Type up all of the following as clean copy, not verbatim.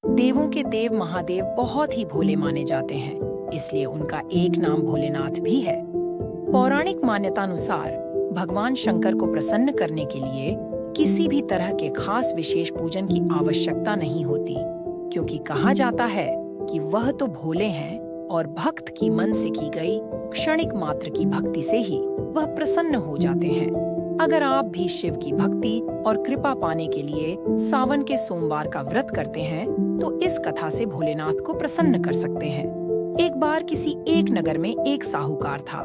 देवों के देव महादेव बहुत ही भोले माने जाते हैं, इसलिए उनका एक नाम भोलेनाथ भी है। पौराणिक मान्यतानुसार भगवान शंकर को प्रसन्न करने के लिए किसी भी तरह के खास विशेष पूजन की आवश्यकता नहीं होती, क्योंकि कहा जाता है कि वह तो भोले हैं और भक्त की मन से की गई क्षणिक मात्र की भक्ति से ही वह प्रसन्न हो जाते हैं। अगर आप भी शिव की भक्ति और कृपा पाने के लिए सावन के सोमवार का व्रत करते हैं, तो इस कथा से भोलेनाथ को प्रसन्न कर सकते हैं। एक बार किसी एक नगर में एक साहूकार था।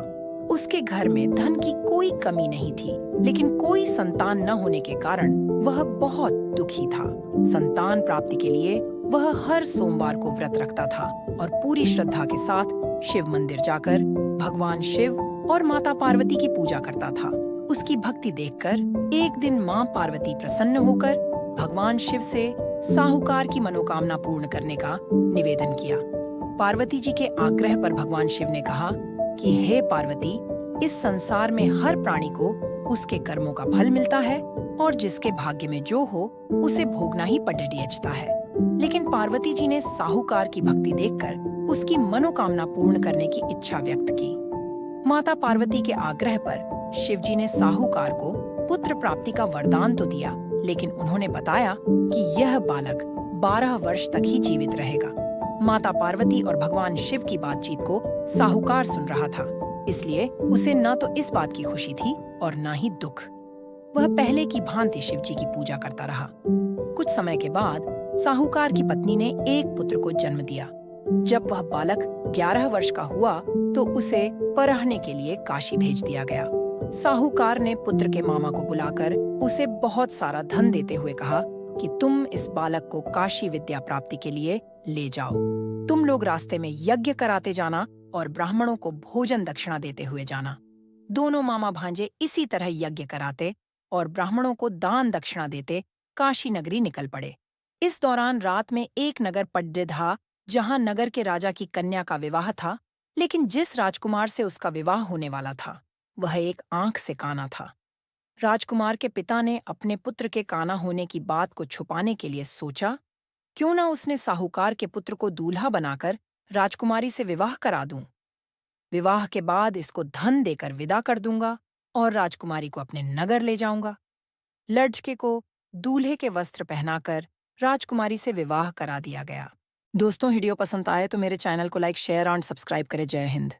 उसके घर में धन की कोई कमी नहीं थी, लेकिन कोई संतान न होने के कारण वह बहुत दुखी था। संतान प्राप्ति के लिए वह हर सोमवार को व्रत रखता था और पूरी श्रद्धा के साथ शिव मंदिर जाकर भगवान शिव और माता पार्वती की पूजा करता था। उसकी भक्ति देखकर एक दिन मां पार्वती प्रसन्न होकर भगवान शिव से साहूकार की मनोकामना पूर्ण करने का निवेदन किया। पार्वती जी के आग्रह पर भगवान शिव ने कहा कि हे पार्वती, इस संसार में हर प्राणी को उसके कर्मों का फल मिलता है और जिसके भाग्य में जो हो उसे भोगना ही पड़ता है। लेकिन पार्वती जी ने साहूकार की भक्ति देखकर उसकी मनोकामना पूर्ण करने की इच्छा व्यक्त की। माता पार्वती के आग्रह पर शिव जी ने साहूकार को पुत्र प्राप्ति का वरदान तो दिया, लेकिन उन्होंने बताया कि यह बालक 12 वर्ष तक ही जीवित रहेगा। माता पार्वती और भगवान शिव की बातचीत को साहूकार सुन रहा था, इसलिए उसे न तो इस बात की खुशी थी और न ही दुख। वह पहले की भांति शिव जी की पूजा करता रहा। कुछ समय के बाद साहूकार की पत्नी ने एक पुत्र को जन्म दिया। जब वह बालक 11 वर्ष का हुआ तो उसे पढ़ने के लिए काशी भेज दिया गया। साहूकार ने पुत्र के मामा को बुलाकर उसे बहुत सारा धन देते हुए कहा कि तुम इस बालक को काशी विद्या प्राप्ति के लिए ले जाओ। तुम लोग रास्ते में यज्ञ कराते जाना और ब्राह्मणों को भोजन दक्षिणा देते हुए जाना। दोनों मामा भांजे इसी तरह यज्ञ कराते और ब्राह्मणों को दान दक्षिणा देते काशी नगरी निकल पड़े। इस दौरान रात में एक नगर पड्डिधा, जहां नगर के राजा की कन्या का विवाह था, लेकिन जिस राजकुमार से उसका विवाह होने वाला था वह एक आंख से काना था। राजकुमार के पिता ने अपने पुत्र के काना होने की बात को छुपाने के लिए सोचा, क्यों ना उसने साहूकार के पुत्र को दूल्हा बनाकर राजकुमारी से विवाह करा दूं। विवाह के बाद इसको धन देकर विदा कर दूंगा और राजकुमारी को अपने नगर ले जाऊंगा। लड़के को दूल्हे के वस्त्र पहनाकर राजकुमारी से विवाह करा दिया गया। दोस्तों, वीडियो पसंद आए तो मेरे चैनल को लाइक, शेयर और सब्सक्राइब करें। जय हिंद।